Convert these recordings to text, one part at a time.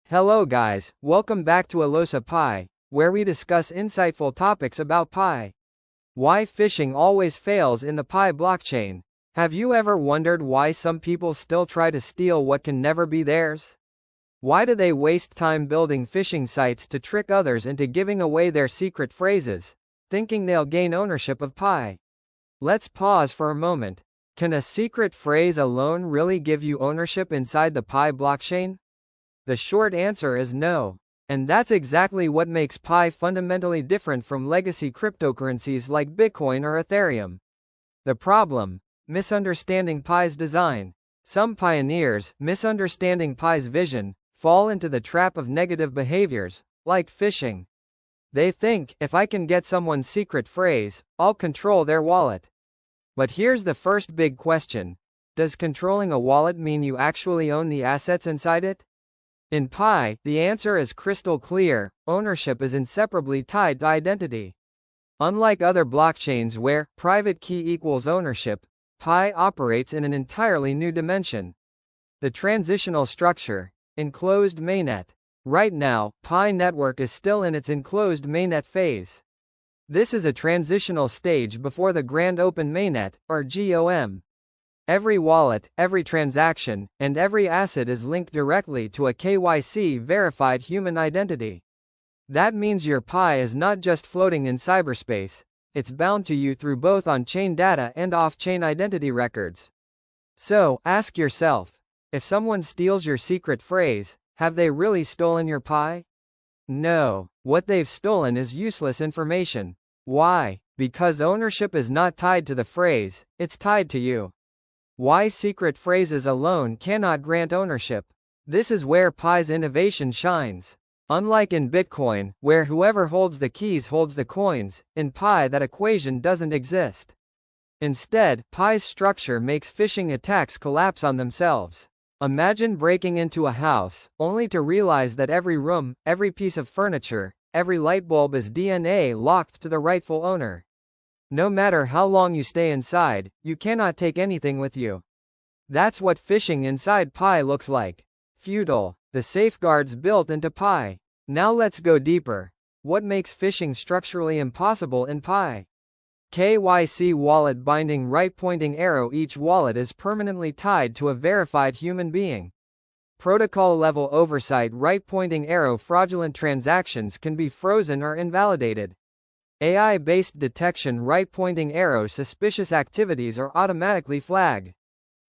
Hello guys, welcome back to Alosa Pi, where we discuss insightful topics about Pi. Why phishing always fails in the Pi blockchain. Have you ever wondered why some people still try to steal what can never be theirs? Why do they waste time building phishing sites to trick others into giving away their secret phrases, thinking they'll gain ownership of Pi? Let's pause for a moment. Can a secret phrase alone really give you ownership inside the Pi blockchain? The short answer is no. And that's exactly what makes Pi fundamentally different from legacy cryptocurrencies like Bitcoin or Ethereum. The problem: misunderstanding Pi's design. Some pioneers, misunderstanding Pi's vision, fall into the trap of negative behaviors, like phishing. They think, if I can get someone's secret phrase, I'll control their wallet. But here's the first big question: does controlling a wallet mean you actually own the assets inside it? In Pi, the answer is crystal clear: ownership is inseparably tied to identity. Unlike other blockchains where private key equals ownership, Pi operates in an entirely new dimension. The transitional structure, Enclosed Mainnet. Right now, Pi network is still in its Enclosed Mainnet phase. This is a transitional stage before the Grand Open Mainnet, or GOM. Every wallet, every transaction, and every asset is linked directly to a KYC-verified human identity. That means your Pi is not just floating in cyberspace, it's bound to you through both on-chain data and off-chain identity records. So, ask yourself, if someone steals your secret phrase, have they really stolen your Pi? No, what they've stolen is useless information. Why? Because ownership is not tied to the phrase, it's tied to you. Why secret phrases alone cannot grant ownership. This is where Pi's innovation shines. Unlike in Bitcoin, where whoever holds the keys holds the coins, in Pi that equation doesn't exist. Instead, Pi's structure makes phishing attacks collapse on themselves. Imagine breaking into a house, only to realize that every room, every piece of furniture, every light bulb is DNA locked to the rightful owner. No matter how long you stay inside, you cannot take anything with you. That's what phishing inside Pi looks like. Feudal. The safeguards built into Pi. Now let's go deeper. What makes phishing structurally impossible in Pi? KYC wallet binding right pointing arrow. Each wallet is permanently tied to a verified human being. Protocol level oversight right pointing arrow. Fraudulent transactions can be frozen or invalidated. AI-based detection right pointing arrow. Suspicious activities are automatically flagged.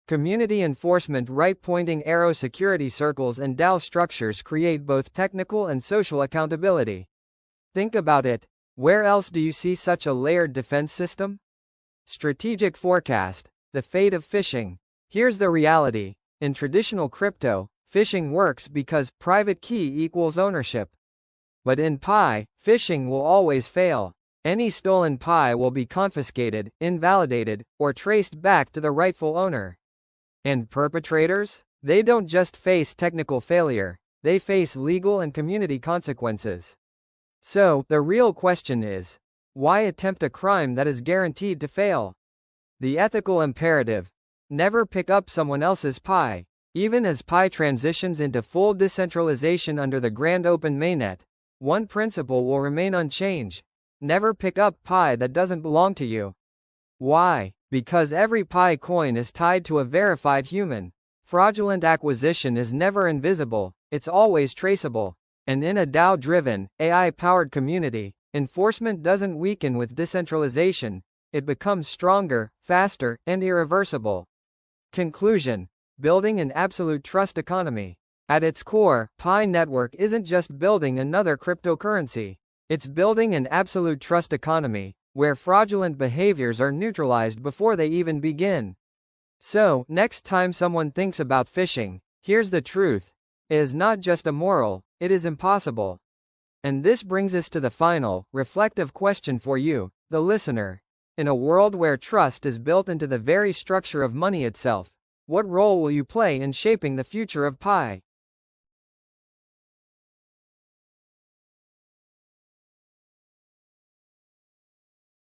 Community enforcement right pointing arrow. Security circles and DAO structures create both technical and social accountability. Think about it. Where else do you see such a layered defense system? Strategic forecast. The fate of phishing. Here's the reality. In traditional crypto, phishing works because private key equals ownership. But in Pi, phishing will always fail. Any stolen Pi will be confiscated, invalidated, or traced back to the rightful owner. And perpetrators? They don't just face technical failure, they face legal and community consequences. So, the real question is, why attempt a crime that is guaranteed to fail? The ethical imperative: never pick up someone else's Pi. Even as Pi transitions into full decentralization under the Grand Open Mainnet, one principle will remain unchanged: never pick up Pi that doesn't belong to you. Why? Because every Pi coin is tied to a verified human. Fraudulent acquisition is never invisible, it's always traceable. And in a DAO-driven, AI-powered community, enforcement doesn't weaken with decentralization, it becomes stronger, faster, and irreversible. Conclusion: building an absolute trust economy. At its core, Pi network isn't just building another cryptocurrency. It's building an absolute trust economy, where fraudulent behaviors are neutralized before they even begin. So, next time someone thinks about phishing, here's the truth: it is not just immoral, it is impossible. And this brings us to the final, reflective question for you, the listener. In a world where trust is built into the very structure of money itself, what role will you play in shaping the future of Pi?